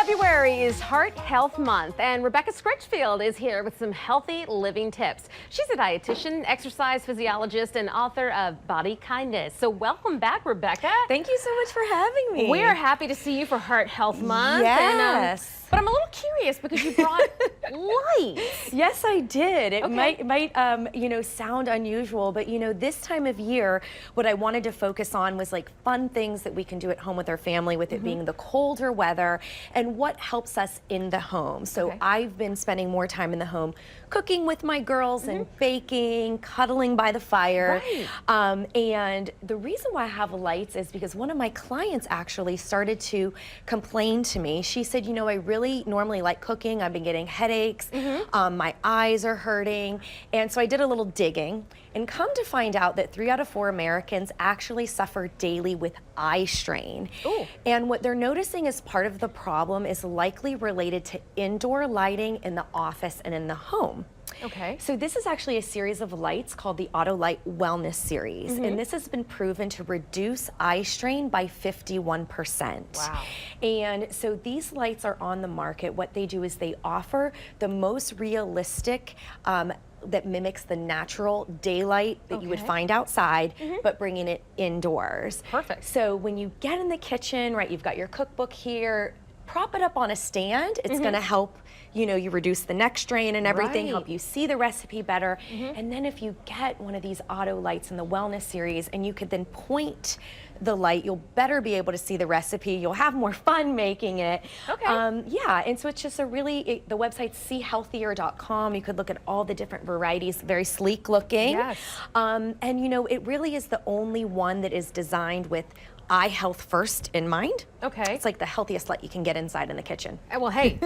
February is Heart Health Month, and Rebecca Scritchfield is here with some healthy living tips. She's a dietitian, exercise physiologist, and author of Body Kindness. So welcome back, Rebecca. Thank you so much for having me. We are happy to see you for Heart Health Month. Yes. But I'm a little curious because you brought lights. Yes, I did. It Okay. might sound unusual, but this time of year, what I wanted to focus on was like fun things that we can do at home with our family, with it being the colder weather, and what helps us in the home. So Okay. I've been spending more time in the home cooking with my girls and baking, cuddling by the fire. Right. And the reason why I have lights is because one of my clients actually started to complain to me. She said, I really normally like cooking. I've been getting headaches. My eyes are hurting. And so I did a little digging and come to find out that 3 out of 4 Americans actually suffer daily with eye strain. Ooh. And what they're noticing as part of the problem is likely related to indoor lighting in the office and in the home. Okay. So this is actually a series of lights called the Autolight Wellness Series, and this has been proven to reduce eye strain by 51%. Wow. And so these lights are on the market. What they do is they offer the most realistic that mimics the natural daylight that you would Okay. find outside, but bringing it indoors. Perfect. So when you get in the kitchen, right, you've got your cookbook here, prop it up on a stand. It's going to help, you reduce the neck strain and everything, Right. help you see the recipe better. And then if you get one of these auto lights in the wellness series and you could then point the light, you'll better be able to see the recipe. You'll have more fun making it. Okay. Yeah, and so it's just the website's seehealthier.com. You could look at all the different varieties, very sleek looking. Yes. And it really is the only one that is designed with eye health first in mind. Okay. It's like the healthiest light you can get inside in the kitchen. Well, hey,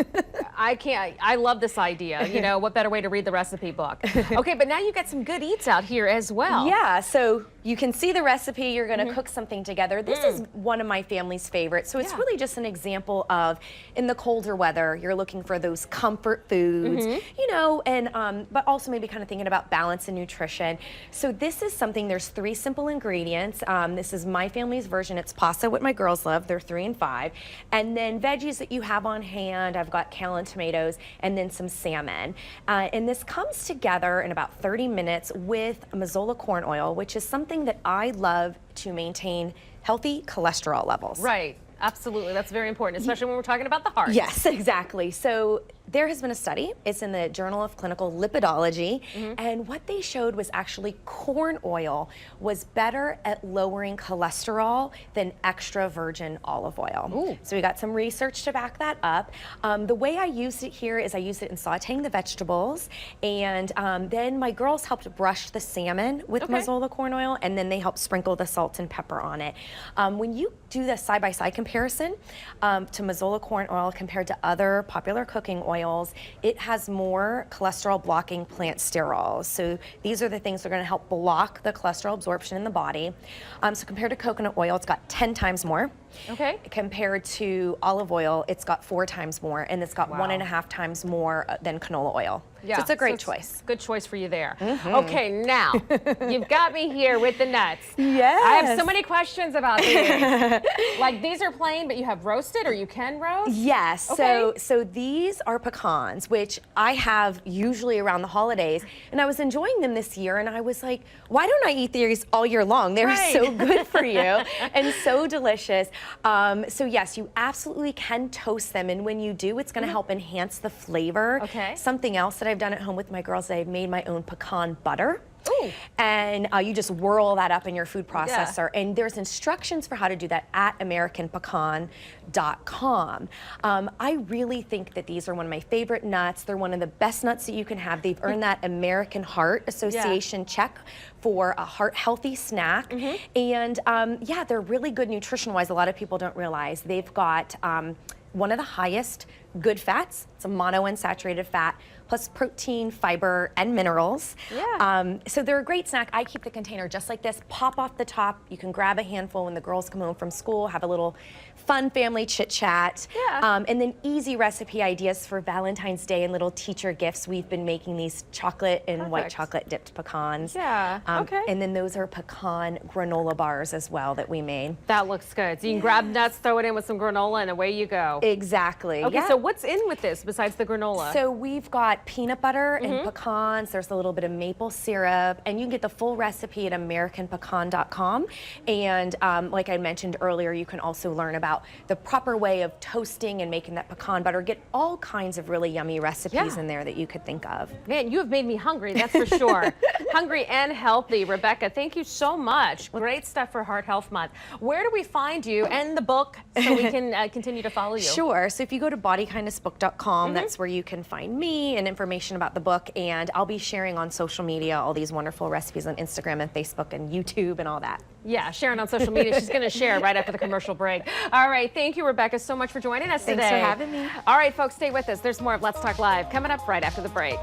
I love this idea. What better way to read the recipe book? Okay, but now you've got some good eats out here as well. Yeah, so you can see the recipe, you're gonna cook something together. This is one of my family's favorites. So it's Yeah. really just an example of, in the colder weather, you're looking for those comfort foods, but also maybe kind of thinking about balance and nutrition. So this is something, there's 3 simple ingredients. This is my family's version. It's pasta, what my girls love. They're 3 and 5. And then veggies that you have on hand. I've got kale and tomatoes, and then some salmon. And this comes together in about 30 minutes with Mazola corn oil, which is something that I love to maintain healthy cholesterol levels. Right. Absolutely. That's very important, especially when we're talking about the heart. Yes, exactly. So there has been a study, it's in the Journal of Clinical Lipidology, and what they showed was actually corn oil was better at lowering cholesterol than extra virgin olive oil. Ooh. So we got some research to back that up. The way I used it here is I used it in sauteing the vegetables, and then my girls helped brush the salmon with Okay. Mazola corn oil, and then they helped sprinkle the salt and pepper on it. When you do the side-by-side comparison to Mazola corn oil compared to other popular cooking oils, it has more cholesterol blocking plant sterols. So these are the things that are going to help block the cholesterol absorption in the body. So compared to coconut oil, it's got 10 times more. Okay. Compared to olive oil, it's got 4 times more, and it's got Wow. 1.5 times more than canola oil. Yeah. So it's a great So it's choice. Good choice for you there. Okay, now you've got me here with the nuts. Yes. I have so many questions about these. Like these are plain, but you have roasted, or you can roast? Yes, Okay. so these are pecans, which I have usually around the holidays, and I was enjoying them this year, and I was like, why don't I eat these all year long? They're Right. so good for you and so delicious. So yes, you absolutely can toast them, and when you do, it's gonna help enhance the flavor. Okay. Something else that I've done at home with my girls, I've made my own pecan butter. Ooh. And you just whirl that up in your food processor. And there's instructions for how to do that at AmericanPecan.com. I really think that these are one of my favorite nuts. They're one of the best nuts that you can have. They've earned that American Heart Association check for a heart healthy snack. And yeah, they're really good nutrition-wise. A lot of people don't realize they've got one of the highest good fats. It's a monounsaturated fat, plus protein, fiber, and minerals. Yeah. So they're a great snack. I keep the container just like this, pop off the top. You can grab a handful when the girls come home from school, have a little fun family chit chat. Yeah. And then easy recipe ideas for Valentine's Day and little teacher gifts. We've been making these chocolate and white Perfect. chocolate dipped pecans. Yeah, okay. And then those are pecan granola bars as well that we made. That looks good. So you can grab nuts, throw it in with some granola, and away you go. Exactly. Okay, yeah. so what's in with this besides the granola? So we've got peanut butter and pecans. There's a little bit of maple syrup, and you can get the full recipe at AmericanPecan.com. And like I mentioned earlier, you can also learn about the proper way of toasting and making that pecan butter. Get all kinds of really yummy recipes in there that you could think of. Man, you have made me hungry, that's for sure. Hungry and healthy. Rebecca, thank you so much. Great stuff for Heart Health Month. Where do we find you and the book so we can continue to follow you? Sure. So if you go to bodykindnessbook.com, that's where you can find me and information about the book. And I'll be sharing on social media all these wonderful recipes on Instagram and Facebook and YouTube and all that. Yeah, sharing on social media. She's going to share right after the commercial break. All right. Thank you, Rebecca, so much for joining us today. Thanks for having me. All right, folks, stay with us. There's more of Let's Talk Live coming up right after the break.